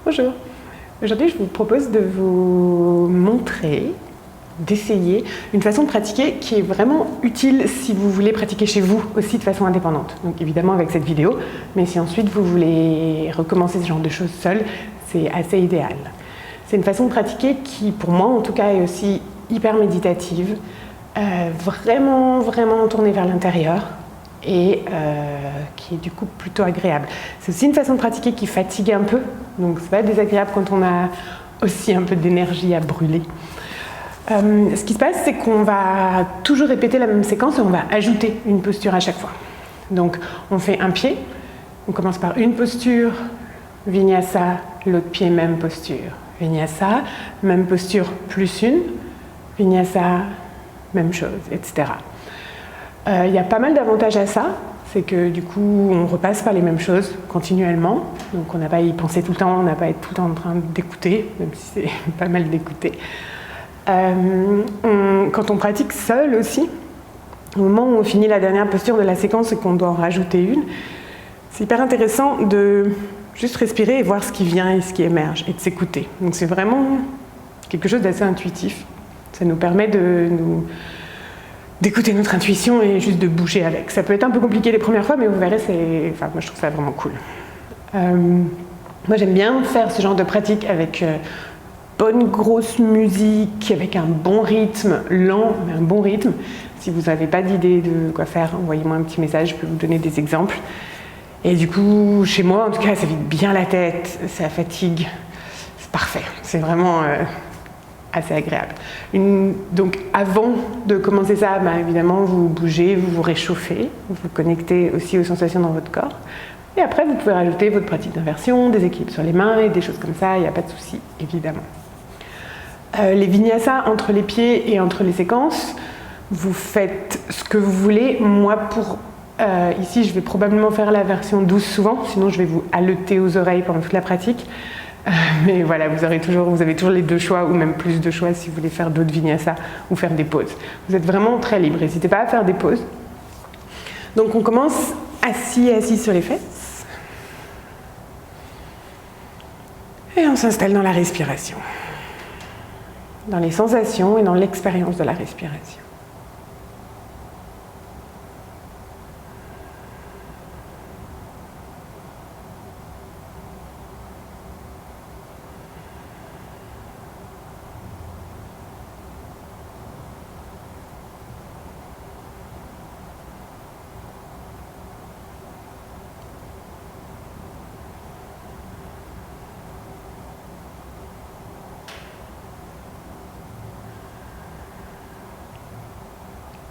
Bonjour. Aujourd'hui, je vous propose de vous montrer, d'essayer une façon de pratiquer qui est vraiment utile si vous voulez pratiquer chez vous aussi de façon indépendante. Donc évidemment avec cette vidéo, mais si ensuite vous voulez recommencer ce genre de choses seul, c'est assez idéal. C'est une façon de pratiquer qui, pour moi en tout cas, est aussi hyper méditative, vraiment tournée vers l'intérieur et qui est du coup plutôt agréable. C'est aussi une façon de pratiquer qui fatigue un peu, donc c'est pas désagréable quand on a aussi un peu d'énergie à brûler. Ce qui se passe, c'est qu'on va toujours répéter la même séquence et on va ajouter une posture à chaque fois. Donc on fait un pied, on commence par une posture, vinyasa, l'autre pied, même posture, vinyasa, même posture plus une, vinyasa, même chose, etc. Il y a pas mal d'avantages à ça, c'est que du coup on repasse par les mêmes choses continuellement, donc on n'a pas à y penser tout le temps, on n'a pas à être tout le temps en train d'écouter, même si c'est pas mal d'écouter. Quand on pratique seul aussi, au moment où on finit la dernière posture de la séquence et qu'on doit en rajouter une, c'est hyper intéressant de juste respirer et voir ce qui vient et ce qui émerge et de s'écouter. Donc c'est vraiment quelque chose d'assez intuitif. Ça nous permet d'écouter notre intuition et juste de bouger avec. Ça peut être un peu compliqué les premières fois, mais vous verrez, moi je trouve ça vraiment cool. Moi j'aime bien faire ce genre de pratique avec bonne grosse musique, avec un bon rythme, lent, mais un bon rythme. Si vous n'avez pas d'idée de quoi faire, envoyez-moi un petit message, je peux vous donner des exemples. Et du coup, chez moi, en tout cas, ça vide bien la tête, ça fatigue. C'est parfait, c'est vraiment assez agréable. Donc avant de commencer ça, évidemment, vous bougez, vous vous réchauffez, vous vous connectez aussi aux sensations dans votre corps. Et après, vous pouvez rajouter votre pratique d'inversion, des équilibres sur les mains et des choses comme ça, il n'y a pas de souci, évidemment. Les vinyasas entre les pieds et entre les séquences, vous faites ce que vous voulez. Moi, ici, je vais probablement faire la version douce souvent, sinon je vais vous haleter aux oreilles pendant toute la pratique. Mais voilà, vous avez toujours les deux choix, ou même plus de choix si vous voulez faire d'autres vinyasas ou faire des pauses. Vous êtes vraiment très libre, n'hésitez pas à faire des pauses. Donc on commence assis sur les fesses. Et on s'installe dans la respiration, dans les sensations et dans l'expérience de la respiration.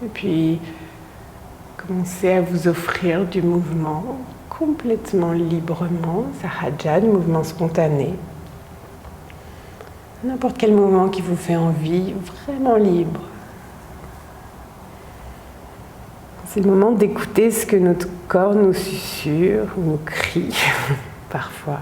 Et puis, commencez à vous offrir du mouvement complètement librement, sahaja, du mouvement spontané. N'importe quel mouvement qui vous fait envie, vraiment libre. C'est le moment d'écouter ce que notre corps nous susurre, ou nous crie, parfois.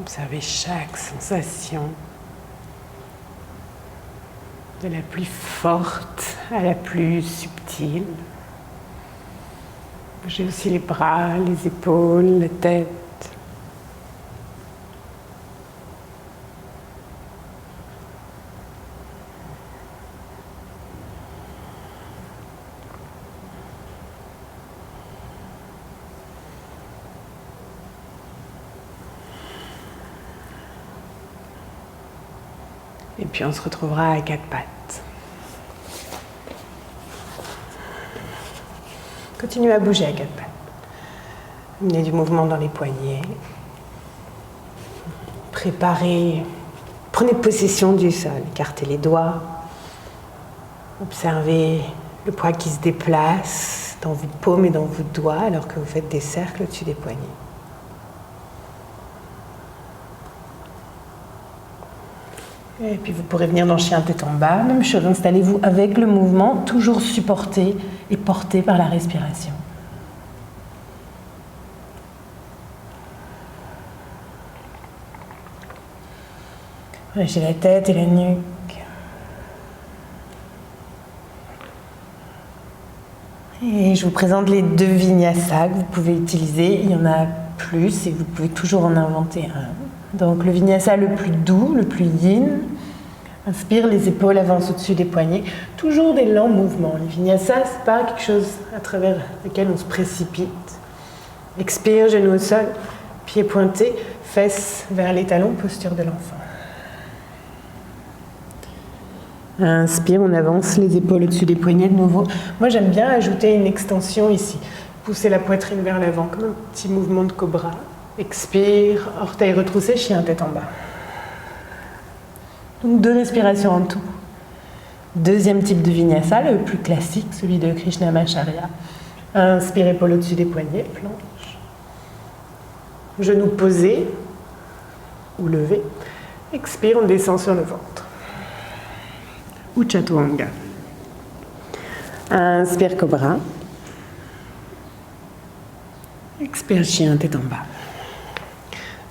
Observez chaque sensation, de la plus forte à la plus subtile. Bougez aussi les bras, les épaules, la tête. Et puis on se retrouvera à quatre pattes. Continuez à bouger à quatre pattes. Amenez du mouvement dans les poignets. Préparez, prenez possession du sol, écartez les doigts. Observez le poids qui se déplace dans vos paumes et dans vos doigts alors que vous faites des cercles au-dessus des poignets. Et puis vous pourrez venir dans chien tête en bas. Même chose, installez-vous avec le mouvement, toujours supporté et porté par la respiration. Relâchez la tête et la nuque. Et je vous présente les 2 vinyasas que vous pouvez utiliser. Il y en a plus et vous pouvez toujours en inventer un. Donc le vinyasa le plus doux, le plus yin. Inspire, les épaules avancent au-dessus des poignets. Toujours des lents mouvements. Les vinyasas, c'est pas quelque chose à travers lequel on se précipite. Expire, genoux au sol, pieds pointés, fesses vers les talons, posture de l'enfant. Inspire, on avance les épaules au-dessus des poignets de nouveau. Moi, j'aime bien ajouter une extension ici. Pousser la poitrine vers l'avant, comme un petit mouvement de cobra. Expire, orteils retroussés, chien tête en bas. Donc 2 respirations en tout. Deuxième type de vinyasa, le plus classique, celui de Krishnamacharya. Inspire, épaules au-dessus des poignets, planche. Genoux posés ou levés. Expire, on descend sur le ventre. Ou Chaturanga. Inspire, cobra. Expire, chien, tête en bas.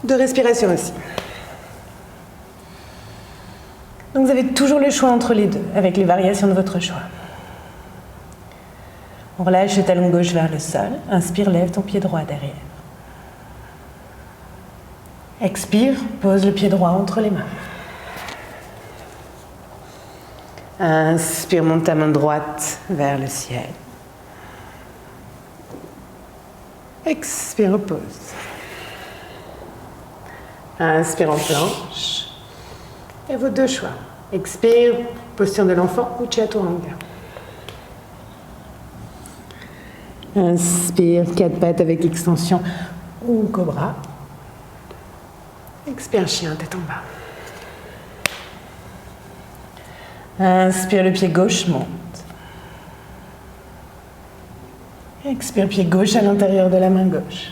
2 respirations aussi. Donc vous avez toujours le choix entre les deux, avec les variations de votre choix. On relâche le talon gauche vers le sol. Inspire, lève ton pied droit derrière. Expire, pose le pied droit entre les mains. Inspire, monte ta main droite vers le ciel. Expire, repose. Inspire en planche. Et vos 2 choix. Expire, posture de l'enfant ou Chaturanga. Inspire, 4 pattes avec extension ou cobra. Expire, chien, tête en bas. Inspire, le pied gauche monte. Expire, pied gauche à l'intérieur de la main gauche.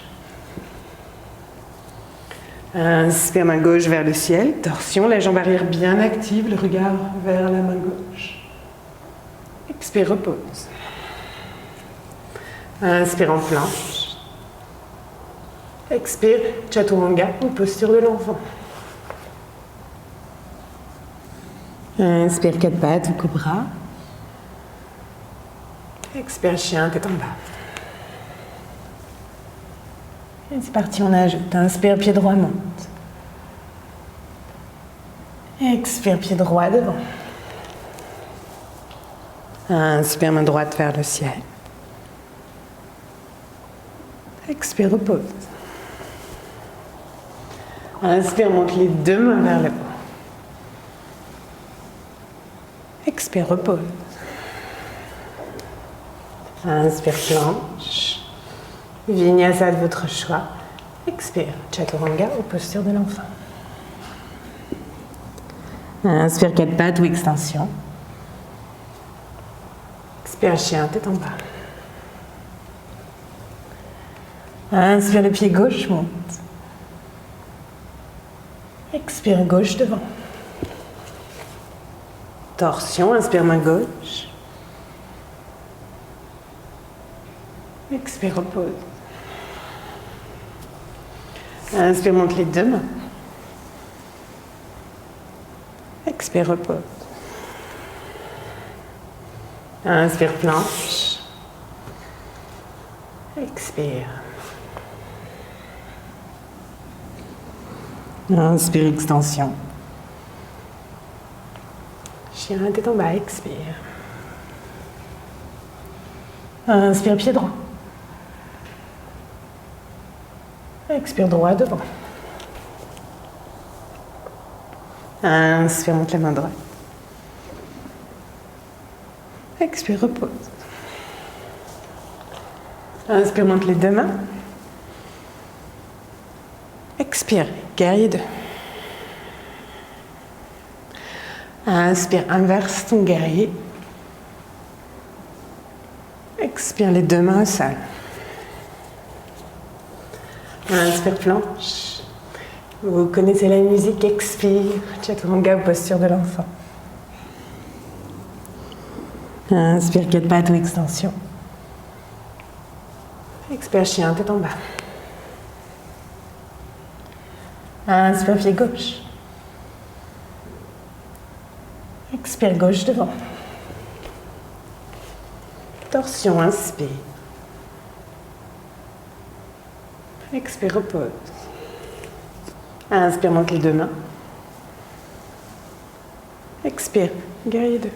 Inspire, main gauche vers le ciel, torsion, la jambe arrière bien active, le regard vers la main gauche. Expire, repose. Inspire en planche. Expire, Chaturanga ou posture de l'enfant. Inspire, 4 pattes ou cobra. Expire, chien, tête en bas. Et c'est parti, on ajoute. Inspire, pied droit monte. Expire, pied droit devant. Inspire, main droite vers le ciel. Expire, repose. Inspire, monte les 2 mains vers le haut. Expire, repose. Inspire, planche. Vinyasa de votre choix. Expire, Chaturanga ou posture de l'enfant. Inspire, 4 pattes ou extension. Expire, chien, tête en bas. Inspire, le pied gauche monte. Expire, gauche devant. Torsion, inspire, main gauche. Expire, repose. Inspire, monte les 2 mains. Expire, repose. Inspire, planche. Expire. Inspire, extension. Chien, tête en bas, expire. Inspire, pied droit. Expire, droit devant. Inspire, monte la main droite. Expire, repose. Inspire, monte les 2 mains. Expire, guerrier 2. Inspire, inverse ton guerrier. Expire, les 2 mains au sol. Inspire, planche. Vous connaissez la musique, expire, chaturanga, posture de l'enfant. Inspire, quatre pattes ou extension. Expire, chien, tête en bas. Inspire, pied gauche. Expire, gauche devant. Torsion, inspire. Expire, repose. Inspire, monte les deux mains. Expire, guerrier 2.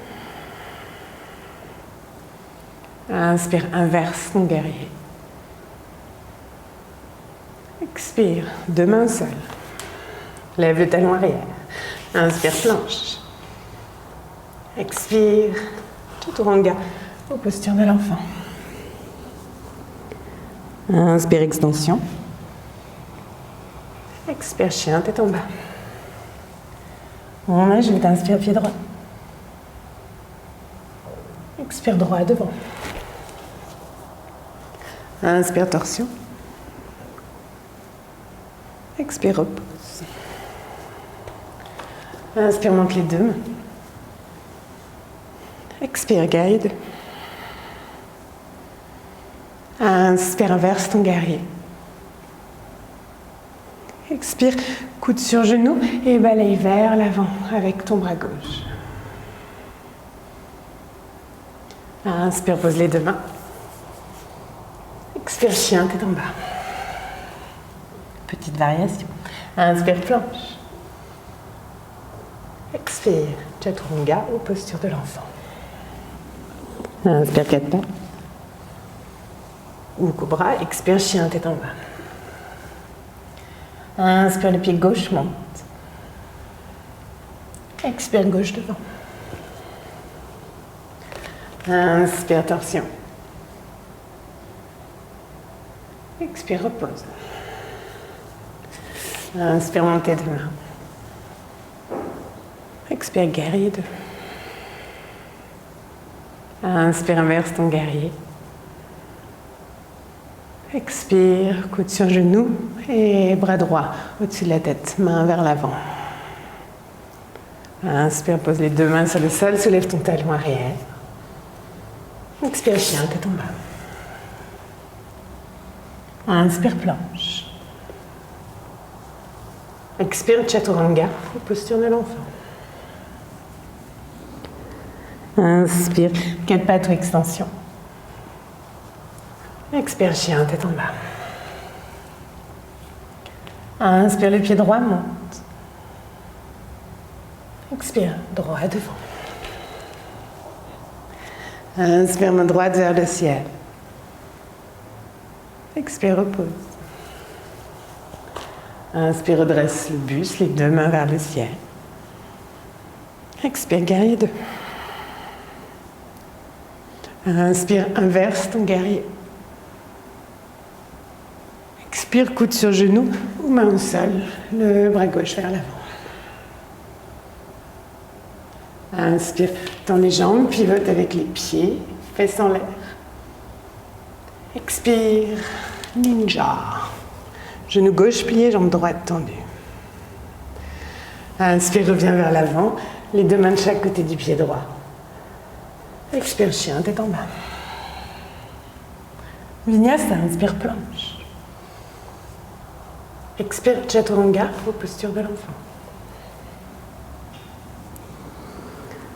Inspire, inverse ton guerrier. Expire, deux mains seules. Lève le talon arrière. Inspire, planche. Expire, chaturanga, aux postures de l'enfant. Inspire, extension. Expire, chien, tête en bas. Là, je vais t'inspirer, pied droit. Expire, droit devant. Inspire, torsion. Expire, repose. Inspire, monte les deux mains. Expire, guerrier 2. Inspire, inverse ton guerrier. Expire, coude sur genou et balaye vers l'avant avec ton bras gauche. Inspire, pose les deux mains. Expire, chien, tête en bas. Petite variation. Inspire, planche. Expire, chaturanga aux postures de l'enfant. Inspire, quatre pattes. Ou cobra, expire, chien, tête en bas. Inspire, le pied gauche monte. Expire, gauche devant. Inspire, torsion. Expire, repose. Inspire, montée de main. Expire, guerrier 2. Inspire, inverse ton guerrier. Expire, coude sur genou et bras droit au-dessus de la tête, main vers l'avant. Inspire, pose les deux mains sur le sol, soulève ton talon arrière. Expire, chien, tête en bas. Inspire, planche. Expire, chaturanga, posture de l'enfant. Inspire, quatre pattes ou extension. Expire, chien, tête en bas. Inspire, le pied droit monte. Expire, droit devant. Inspire, main droite vers le ciel. Expire, repose. Inspire, redresse le buste, les deux mains vers le ciel. Expire, guerrier 2. Inspire, inverse ton guerrier. Expire, coude sur genou ou main au sol, le bras gauche vers l'avant. Inspire, tends les jambes, pivote avec les pieds, fesses en l'air. Expire, ninja. Genou gauche plié, jambe droite tendue. Inspire, reviens vers l'avant, les deux mains de chaque côté du pied droit. Expire, chien, tête en bas. Vinyasa, inspire, planche. Expire, chaturanga, aux postures de l'enfant.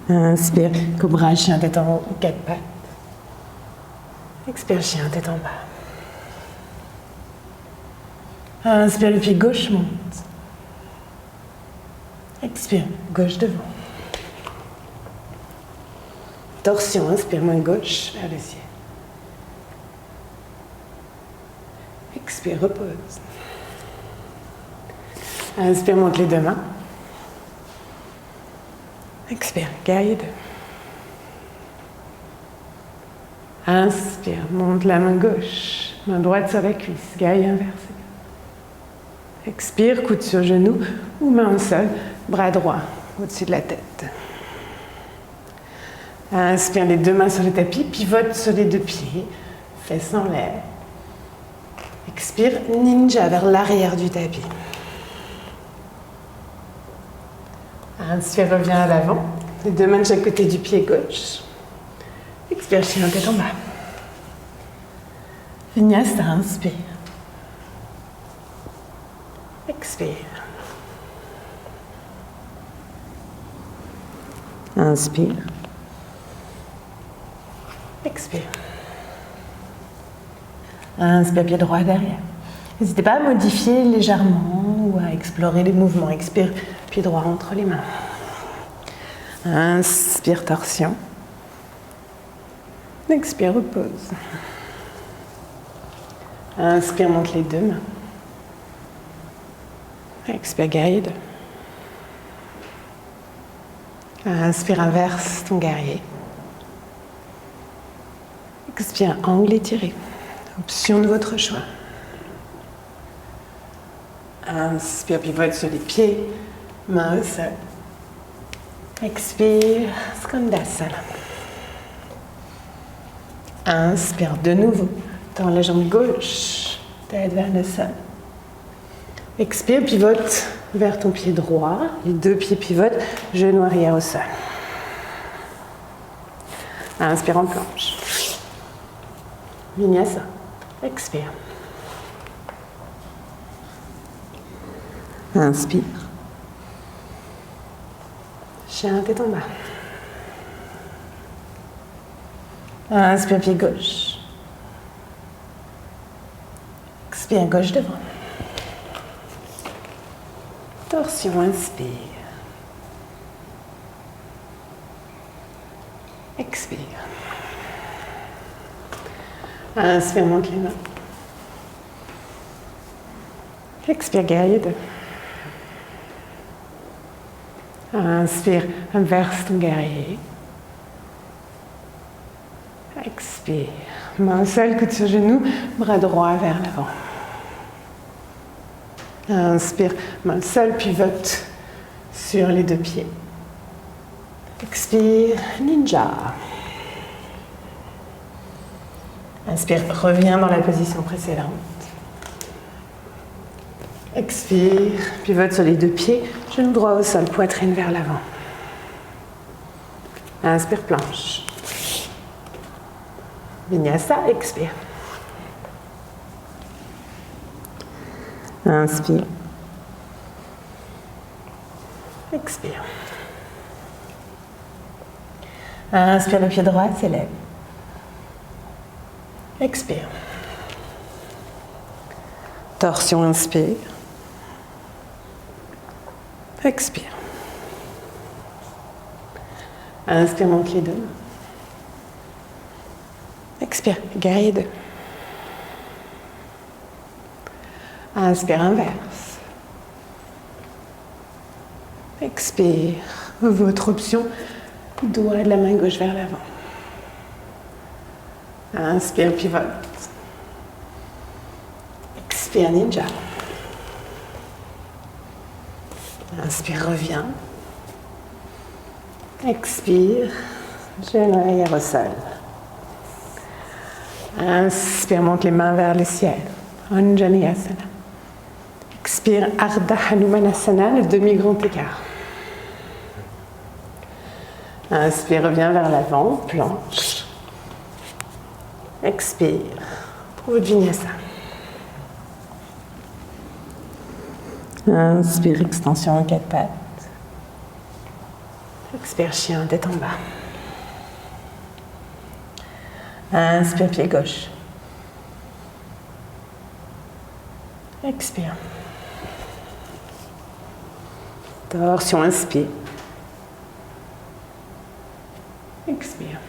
Inspire, cobra, chien, tête en haut, quatre pattes. Expire, chien, tête en bas. Inspire, le pied gauche monte. Expire, gauche devant. Torsion, inspire, main gauche vers le ciel. Expire, repose. Inspire, monte les deux mains. Expire, guerrier 2. Inspire, monte la main gauche, main droite sur la cuisse, guerrier inversé. Expire, coude sur genou ou main au sol, bras droit au-dessus de la tête. Inspire, les deux mains sur le tapis, pivote sur les deux pieds, fesses en l'air. Expire, ninja vers l'arrière du tapis. Inspire, reviens à l'avant. Les deux mains de chaque côté du pied gauche. Expire, chien, tête en bas. Vinyasa, inspire. Expire. Inspire. Expire. Inspire, pied droit derrière. N'hésitez pas à modifier légèrement ou à explorer les mouvements. Expire, pied droit entre les mains. Inspire, torsion. Expire, repose. Inspire, monte les deux mains. Expire, guide. Inspire, inverse ton guerrier. Expire, angle étiré. Option de votre choix. Inspire, pivote sur les pieds, main au sol. Expire, Skandasana. Inspire de nouveau, tends la jambe gauche, tête vers le sol. Expire, pivote vers ton pied droit, les deux pieds pivotent, genou arrière au sol. Inspire en planche. Vinyasa. Expire. Inspire. Chien, tête en bas. Inspire, pied gauche. Expire, gauche devant. Torsion, inspire. Expire. Inspire, monte les mains. Expire, guide. Inspire, inverse ton guerrier. Expire. Main au sol, coude sur genou, bras droit vers l'avant. Inspire, main au sol, pivote sur les deux pieds. Expire, ninja. Inspire, reviens dans la position précédente. Expire, pivote sur les deux pieds, genou droit au sol, poitrine vers l'avant. Inspire, planche. Vinyasa, expire. Inspire. Expire. Inspire, le pied droit s'élève. Expire. Torsion, inspire. Expire. Inspire, monte les deux. Expire, guide. Inspire, inverse. Expire, votre option, doigt de la main gauche vers l'avant. Inspire, pivote. Expire, ninja. Inspire, reviens. Expire, genou arrière au sol. Inspire, monte les mains vers le ciel. Anjaneyasana. Expire, Ardha Hanumanasana, le demi-grand écart. Inspire, reviens vers l'avant, planche. Expire, pour votre vinyasa. Inspire, extension en quatre pattes. Expire, chien, tête en bas. Inspire, pied gauche. Expire. Torsion, inspire. Expire.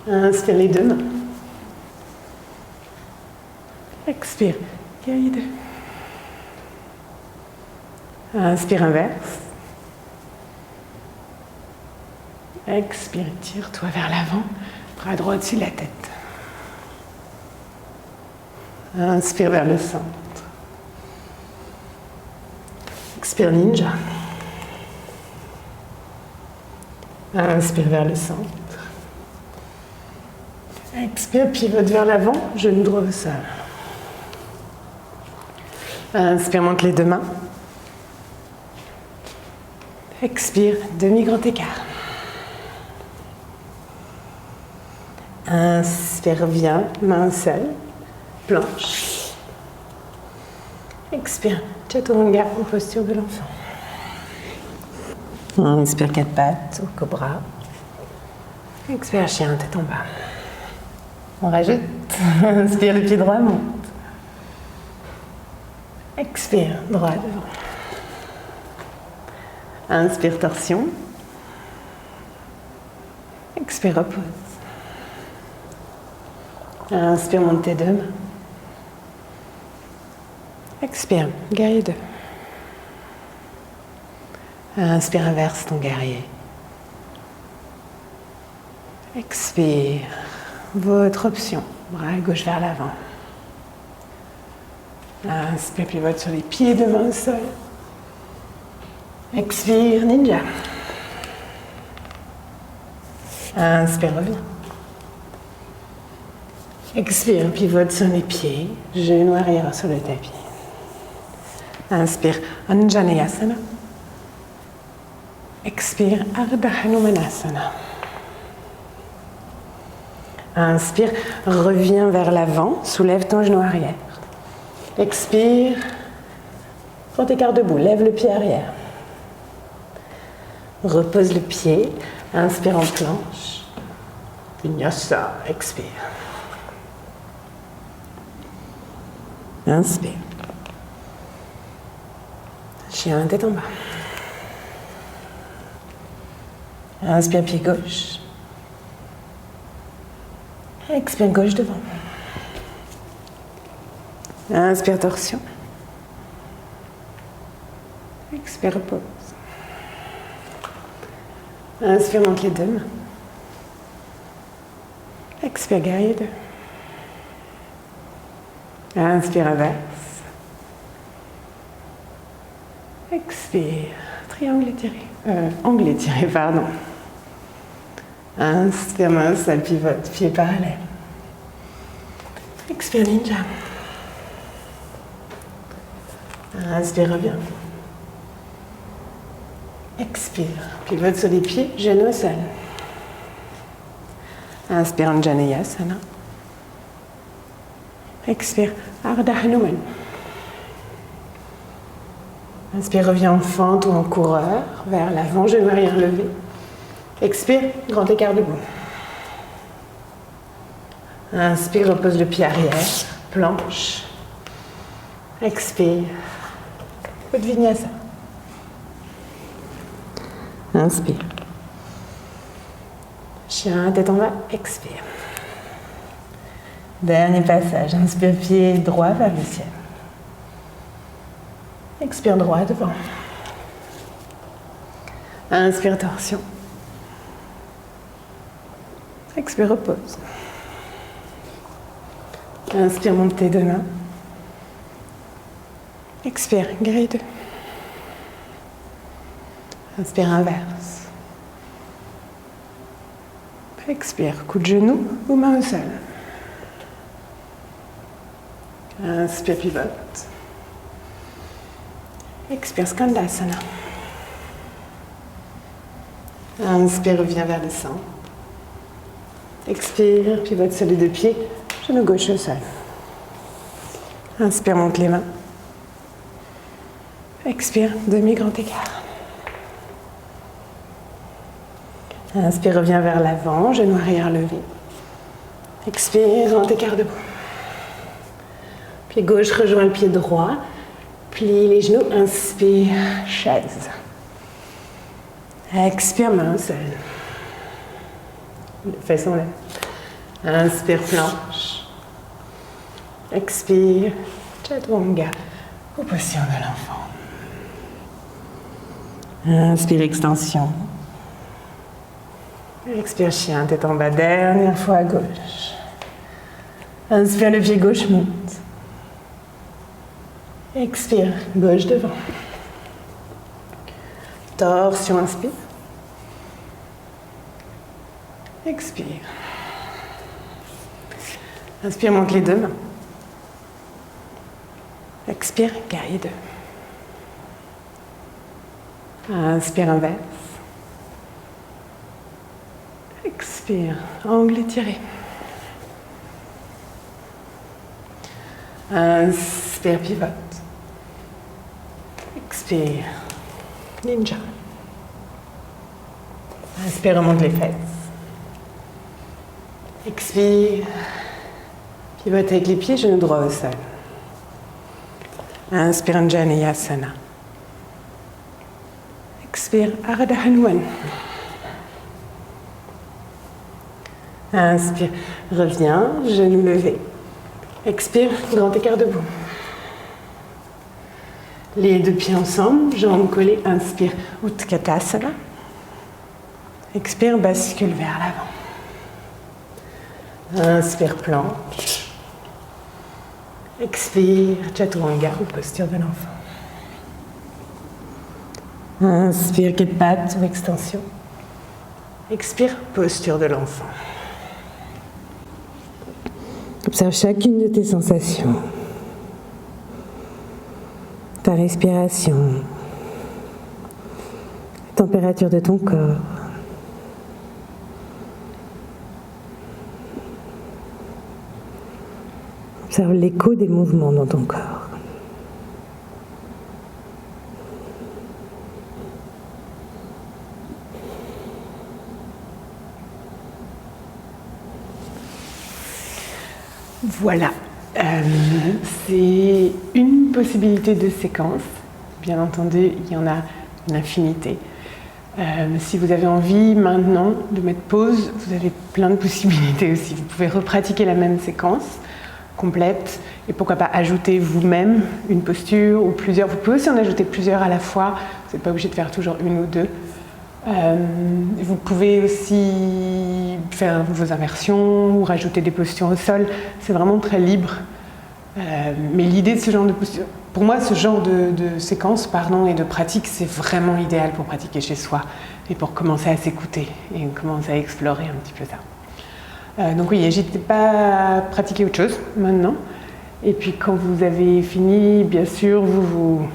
Inspire les deux mains. Expire, guide. Inspire, inverse. Expire, tire-toi vers l'avant, bras droit au-dessus de la tête. Inspire vers le centre. Expire, ninja. Inspire vers le centre. Expire, pivote vers l'avant, genou droit au sol. Inspire, monte les deux mains. Expire, demi-grand écart. Inspire, reviens, main seule, planche. Expire, chaturanga en posture de l'enfant. Inspire, quatre pattes au cobra. Expire, chien, tête en bas. On rajoute. Inspire, le pied droit monte. Expire, droit devant. Inspire, torsion. Expire, repose. Inspire, monte tes deux mains. Expire, guerrier 2. Inspire, inverse ton guerrier. Expire, votre option, bras gauche vers l'avant. Inspire, pivote sur les pieds devant le sol. Expire, ninja. Inspire, reviens. Expire, pivote sur les pieds, genou arrière sur le tapis. Inspire, Anjaneyasana. Expire, Ardha Hanumanasana. Inspire, reviens vers l'avant, soulève ton genou arrière. Expire, grand écart debout, lève le pied arrière. Repose le pied, inspire en planche. Vinyasa, expire. Inspire. Chien, tête en bas. Inspire, pied gauche. Expire, gauche devant. Inspire, torsion. Expire, repose. Inspire, monte les deux mains. Expire, guerrier 2. Inspire, inverse. Expire, triangle étiré. Angle étiré, pardon. Inspire, main seule, pivote, pied parallèle. Expire, ninja. Inspire, reviens. Expire, pivote sur les pieds, genou au sol. Inspire, Anjaneyasana. Expire, Ardha Hanuman. Inspire, reviens en fente ou en coureur, vers l'avant, genou arrière levé. Expire, grand écart debout. Inspire, repose le pied arrière, planche. Expire, Uddiyana Vinyasa. Inspire. Chien, tête en bas, expire. Dernier passage, inspire, pied droit vers le ciel. Expire, droit devant. Inspire, torsion. Expire, repose. Inspire, monte tes deux mains. Expire, guerrier 2. Inspire, inverse. Expire, coup de genou ou main au sol. Inspire, pivote. Expire, Skandasana. Inspire, reviens vers le centre. Expire, pivote sur les deux pieds, genou gauche au sol. Inspire, monte les mains. Expire, demi-grand écart. Inspire, reviens vers l'avant, genou arrière levé. Expire, grand écart debout. Pied gauche rejoint le pied droit. Plie les genoux, inspire, chaise. Expire, main seule. Fesses en l'air. Inspire, planche. Expire, chaturanga, aux positions de l'enfant. Inspire, extension. Expire, chien, tête en bas, dernière fois à gauche. Inspire, le pied gauche monte. Expire, gauche devant. Torsion, inspire. Expire. Inspire, monte les deux mains. Expire, guerrier 2. Inspire inverse. Expire, angle étiré. Inspire, pivote. Expire, ninja. Inspire, remonte les fesses. Expire, pivote avec les pieds, genoux droits au sol. Inspire, Anjaneyasana. Expire, Ardha Hanuman. Inspire, reviens, genoux levés. Expire, grand écart debout. Les deux pieds ensemble, jambes collées. Inspire, Utkatasana. Expire, bascule vers l'avant. Inspire, planche. Expire, Chaturanga ou posture de l'enfant. Inspire, quatre pattes ou extension. Expire, posture de l'enfant. Observe chacune de tes sensations. Ta respiration. La température de ton corps. Observe l'écho des mouvements dans ton corps. Voilà, c'est une possibilité de séquence. Bien entendu, il y en a une infinité. Si vous avez envie maintenant de mettre pause, vous avez plein de possibilités aussi. Vous pouvez repratiquer la même séquence complète et pourquoi pas ajouter vous-même une posture ou plusieurs. Vous pouvez aussi en ajouter plusieurs à la fois. Vous n'êtes pas obligé de faire toujours une ou deux. Vous pouvez aussi faire vos inversions ou rajouter des postures au sol, c'est vraiment très libre. Mais l'idée de ce genre de posture, pour moi, ce genre de séquence et de pratique, c'est vraiment idéal pour pratiquer chez soi et pour commencer à s'écouter et commencer à explorer un petit peu ça. Donc oui, n'hésitez pas à pratiquer autre chose maintenant. Et puis quand vous avez fini, bien sûr, vous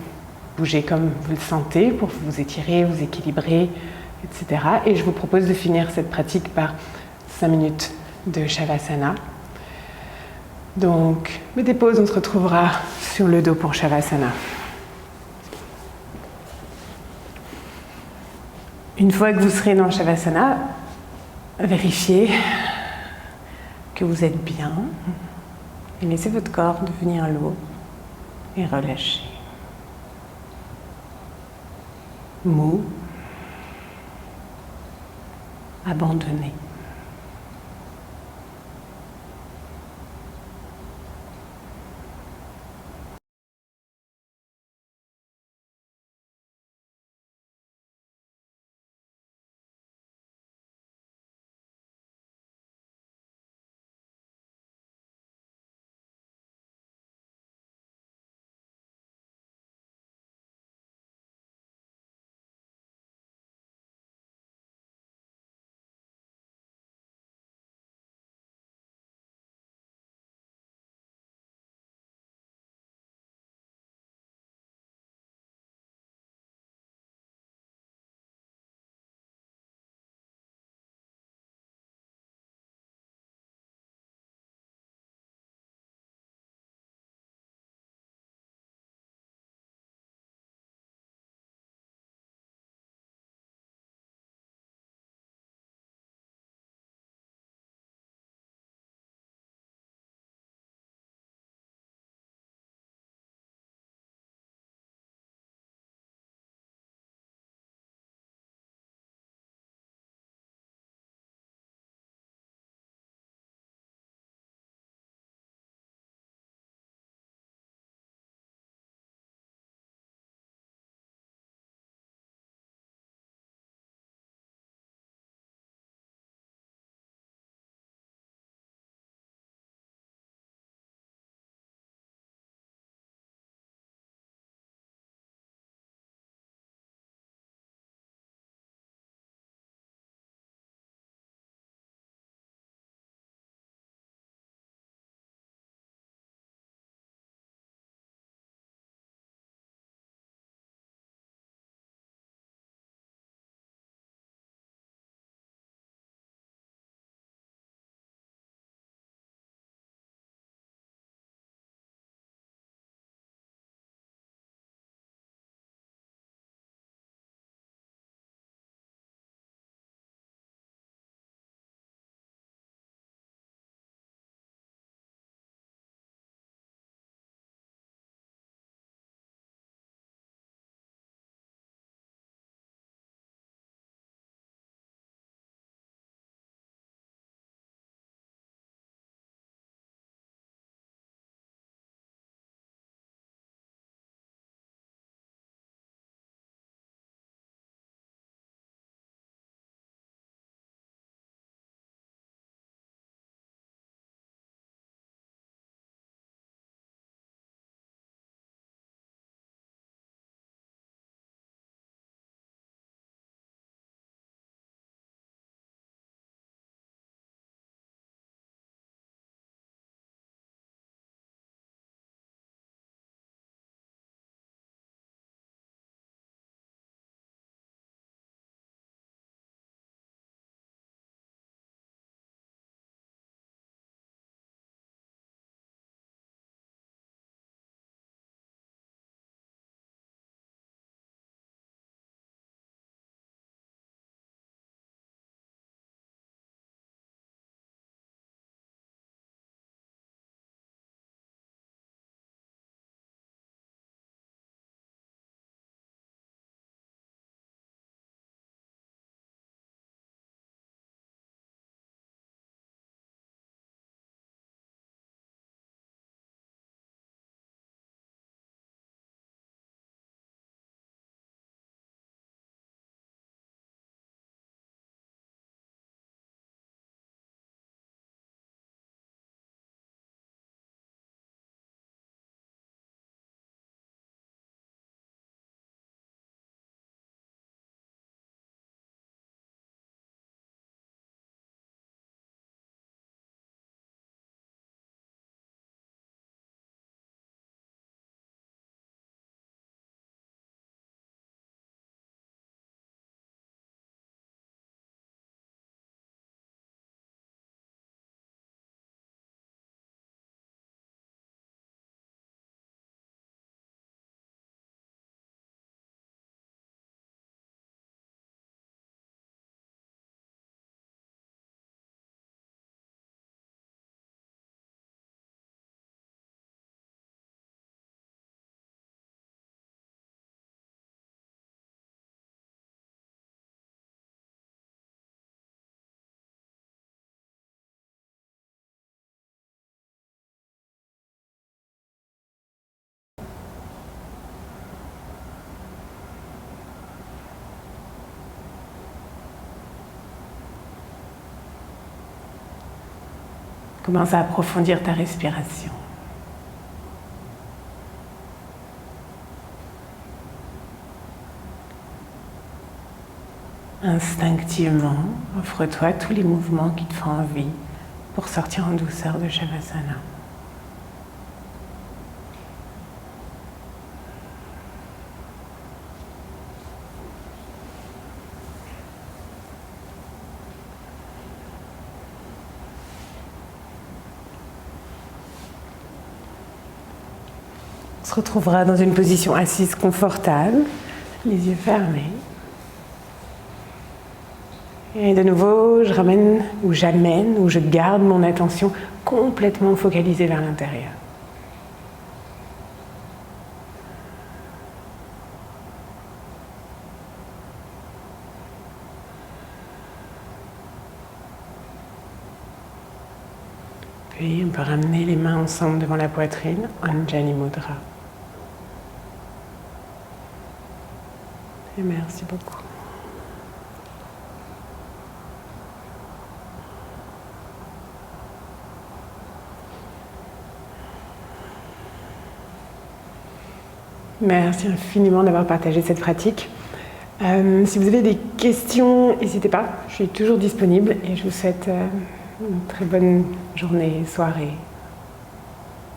bougez comme vous le sentez pour vous étirer, vous équilibrer, etc. Et je vous propose de finir cette pratique par 5 minutes de Shavasana. Donc, mettez pause, on se retrouvera sur le dos pour Shavasana. Une fois que vous serez dans Shavasana, vérifiez que vous êtes bien et laissez votre corps devenir lourd et relâché. Mou, abandonné. Commence à approfondir ta respiration. Instinctivement, offre-toi tous les mouvements qui te font envie pour sortir en douceur de Shavasana. On se retrouvera dans une position assise confortable, les yeux fermés. Et de nouveau, j'amène ou je garde mon attention complètement focalisée vers l'intérieur. Puis on peut ramener les mains ensemble devant la poitrine, Anjali Mudra. Et merci beaucoup. Merci infiniment d'avoir partagé cette pratique. Si vous avez des questions, n'hésitez pas, je suis toujours disponible et je vous souhaite une très bonne journée, soirée.